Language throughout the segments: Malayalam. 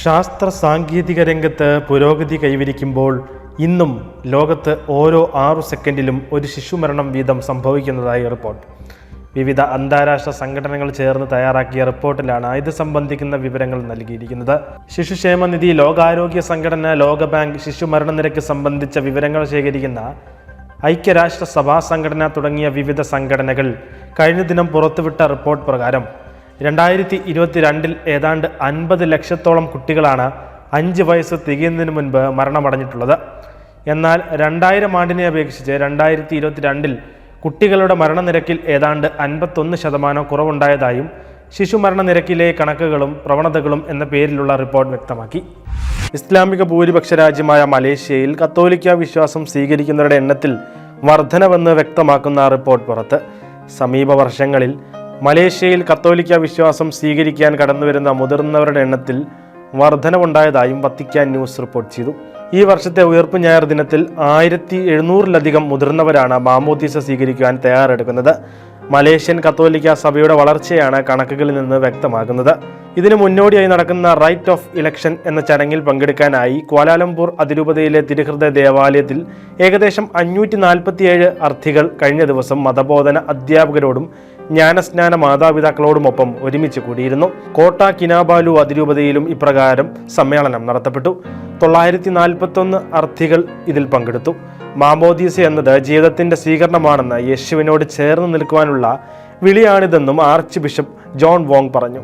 ശാസ്ത്ര സാങ്കേതിക രംഗത്ത് പുരോഗതി കൈവരിക്കുമ്പോൾ ഇന്നും ലോകത്ത് ഓരോ 6 സെക്കൻഡിലും ഒരു ശിശുമരണം വീതം സംഭവിക്കുന്നതായി റിപ്പോർട്ട്. വിവിധ അന്താരാഷ്ട്ര സംഘടനകൾ ചേർന്ന് തയ്യാറാക്കിയ റിപ്പോർട്ടിലാണ് ഇത് സംബന്ധിക്കുന്ന വിവരങ്ങൾ നൽകിയിരിക്കുന്നത്. ശിശുക്ഷേമനിധി, ലോകാരോഗ്യ സംഘടന, ലോകബാങ്ക് ശിശുമരണനിരക്ക് സംബന്ധിച്ച വിവരങ്ങൾ ശേഖരിക്കുന്ന ഐക്യരാഷ്ട്ര സഭാ സംഘടന തുടങ്ങിയ വിവിധ സംഘടനകൾ കഴിഞ്ഞ ദിനം പുറത്തുവിട്ട റിപ്പോർട്ട് പ്രകാരം 2022 ഏതാണ്ട് 50 ലക്ഷത്തോളം കുട്ടികളാണ് 5 വയസ്സ് തികയുന്നതിന് മുൻപ് മരണമടഞ്ഞിട്ടുള്ളത്. എന്നാൽ 2000 ആണ്ടിനെ അപേക്ഷിച്ച് 2022 കുട്ടികളുടെ മരണനിരക്കിൽ ഏതാണ്ട് 51% കുറവുണ്ടായതായും ശിശുമരണനിരക്കിലെ കണക്കുകളും പ്രവണതകളും എന്ന പേരിലുള്ള റിപ്പോർട്ട് വ്യക്തമാക്കി. ഇസ്ലാമിക ഭൂരിപക്ഷ രാജ്യമായ മലേഷ്യയിൽ കത്തോലിക്ക വിശ്വാസം സ്വീകരിക്കുന്നവരുടെ എണ്ണത്തിൽ വർധനവെന്ന് വ്യക്തമാക്കുന്ന റിപ്പോർട്ട് പുറത്ത്. സമീപ വർഷങ്ങളിൽ മലേഷ്യയിൽ കത്തോലിക്ക വിശ്വാസം സ്വീകരിക്കാൻ കടന്നുവരുന്ന മുതിർന്നവരുടെ എണ്ണത്തിൽ വർധനവുണ്ടായതായും വത്തിക്കാൻ ന്യൂസ് റിപ്പോർട്ട് ചെയ്തു. ഈ വർഷത്തെ ഉയർപ്പ് ഞായർ ദിനത്തിൽ 1700-ലധികം മുതിർന്നവരാണ് മാമോദീസ സ്വീകരിക്കുവാൻ തയ്യാറെടുക്കുന്നത്. മലേഷ്യൻ കത്തോലിക്ക സഭയുടെ വളർച്ചയാണ് കണക്കുകളിൽ നിന്ന് വ്യക്തമാകുന്നത്. ഇതിനു മുന്നോടിയായി നടക്കുന്ന റൈറ്റ് ഓഫ് ഇലക്ഷൻ എന്ന ചടങ്ങിൽ പങ്കെടുക്കാനായി ക്വാലാലംപൂർ അതിരൂപതയിലെ തിരുഹൃദയ ദേവാലയത്തിൽ ഏകദേശം 547 അർത്ഥികൾ കഴിഞ്ഞ ദിവസം മതബോധന അധ്യാപകരോടും ജ്ഞാനസ്നാന മാതാപിതാക്കളോടുമൊപ്പം ഒരുമിച്ച് കൂടിയിരുന്നു. കോട്ട കിനാബാലു അതിരൂപതയിലും ഇപ്രകാരം സമ്മേളനം നടത്തപ്പെട്ടു. 941 അർത്ഥികൾ ഇതിൽ പങ്കെടുത്തു. മാമോദീസ എന്നത് ജീവിതത്തിന്റെ സ്വീകരണമാണെന്ന് യേശുവിനോട് ചേർന്ന് നിൽക്കുവാനുള്ള വിളിയാണിതെന്നും ആർച്ച് ബിഷപ്പ് ജോൺ വോങ് പറഞ്ഞു.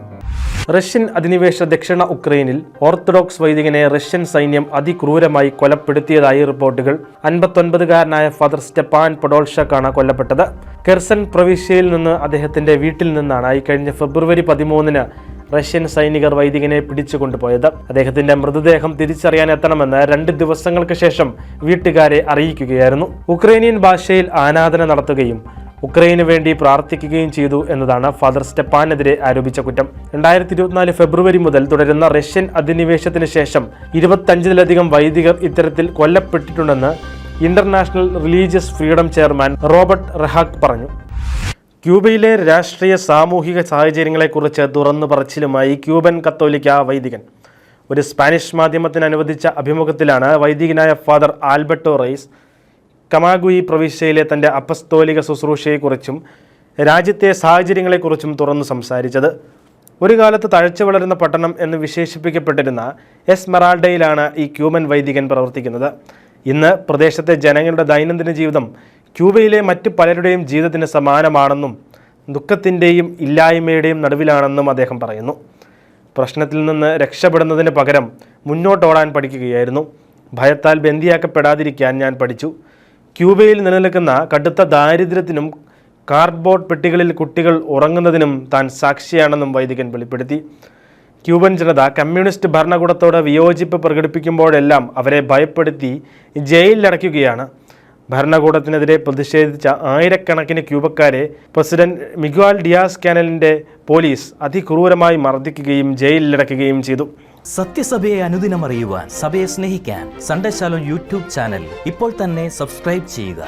റഷ്യൻ അധിനിവേശ ദക്ഷിണ ഉക്രൈനിൽ ഓർത്തഡോക്സ് വൈദികനെ റഷ്യൻ സൈന്യം അതിക്രൂരമായി കൊലപ്പെടുത്തിയതായി റിപ്പോർട്ടുകൾ. 59-കാരനായ ഫാദർ സ്റ്റെപ്പാൻ പൊഡോൾഷക്കാണ് കൊല്ലപ്പെട്ടത്. കെർസൺ പ്രവിശ്യയിൽ നിന്ന് അദ്ദേഹത്തിന്റെ വീട്ടിൽ നിന്നാണ് ഇക്കഴിഞ്ഞ ഫെബ്രുവരി 13-ന് റഷ്യൻ സൈനികർ വൈദികനെ പിടിച്ചുകൊണ്ടുപോയത്. അദ്ദേഹത്തിന്റെ മൃതദേഹം തിരിച്ചറിയാൻ എത്തണമെന്ന് 2 ദിവസങ്ങൾക്ക് ശേഷം വീട്ടുകാരെ അറിയിക്കുകയായിരുന്നു. ഉക്രൈനിയൻ ഭാഷയിൽ ആരാധന നടത്തുകയും ഉക്രൈന് വേണ്ടി പ്രാർത്ഥിക്കുകയും ചെയ്തു എന്നതാണ് ഫാദർ സ്റ്റെപ്പാനെതിരെ ആരോപിച്ച കുറ്റം. 2024 ഫെബ്രുവരി മുതൽ തുടരുന്ന റഷ്യൻ അധിനിവേശത്തിന് ശേഷം 25-ലധികം വൈദികർ ഇത്തരത്തിൽ കൊല്ലപ്പെട്ടിട്ടുണ്ടെന്ന് international religious freedom chairman Robert Rahak പറഞ്ഞു. ക്യൂബയിലെ രാഷ്ട്രീയ സാമൂഹിക സാഹചര്യങ്ങളെക്കുറിച്ച് തുറന്നു പറച്ചിലുമായി ക്യൂബൻ കത്തോലിക്ക വൈദികൻ. ഒരു സ്പാനിഷ് മാധ്യമത്തിന് അനുവദിച്ച അഭിമുഖത്തിലാണ് വൈദികനായ ഫാദർ ആൽബർട്ടോ റെയ്സ് കമാഗുയി പ്രവിശ്യയിലെ തൻ്റെ അപ്പസ്തോലിക ശുശ്രൂഷയെക്കുറിച്ചും രാജ്യത്തെ സാഹചര്യങ്ങളെക്കുറിച്ചും തുറന്നു സംസാരിച്ചത്. ഒരു കാലത്ത് തഴച്ചു വളരുന്ന പട്ടണം എന്ന് വിശേഷിപ്പിക്കപ്പെട്ടിരുന്ന എസ്മെറാൾഡയിലാണ് ഈ ക്യൂബൻ വൈദികൻ പ്രവർത്തിക്കുന്നത്. ഇന്ന് പ്രദേശത്തെ ജനങ്ങളുടെ ദൈനംദിന ജീവിതം ക്യൂബയിലെ മറ്റു പലരുടെയും ജീവിതത്തിന് സമാനമാണെന്നും ദുഃഖത്തിൻ്റെയും ഇല്ലായ്മയുടെയും നടുവിലാണെന്നും അദ്ദേഹം പറയുന്നു. പ്രശ്നത്തിൽ നിന്ന് രക്ഷപ്പെടുന്നതിന് പകരം മുന്നോട്ടോടാൻ പഠിക്കുകയായിരുന്നു. ഭയത്താൽ ബന്ദിയാക്കപ്പെടാതിരിക്കാൻ ഞാൻ പഠിച്ചു. ക്യൂബയിൽ നിലനിൽക്കുന്ന കടുത്ത ദാരിദ്ര്യത്തിനും കാർഡ്ബോർഡ് പെട്ടികളിൽ കുട്ടികൾ ഉറങ്ങുന്നതിനും താൻ സാക്ഷിയാണെന്നും വൈദികൻ വെളിപ്പെടുത്തി. ക്യൂബൻ ജനത കമ്മ്യൂണിസ്റ്റ് ഭരണകൂടത്തോട് വിയോജിപ്പ് പ്രകടിപ്പിക്കുമ്പോഴെല്ലാം അവരെ ഭയപ്പെടുത്തി ജയിലിലടയ്ക്കുകയാണ്. ഭരണകൂടത്തിനെതിരെ പ്രതിഷേധിച്ച ആയിരക്കണക്കിന് ക്യൂബക്കാരെ പ്രസിഡന്റ് മിഗ്വാൽ ഡിയാസ് കാനലിന്റെ പോലീസ് അതിക്രൂരമായി മർദ്ദിക്കുകയും ജയിലിലടയ്ക്കുകയും ചെയ്തു. സത്യസഭയെ അനുദിനം അറിയുവാൻ, സഭയെ സ്നേഹിക്കാൻ സൺഡേ ശാലോം യൂട്യൂബ് ചാനൽ ഇപ്പോൾ തന്നെ സബ്സ്ക്രൈബ് ചെയ്യുക.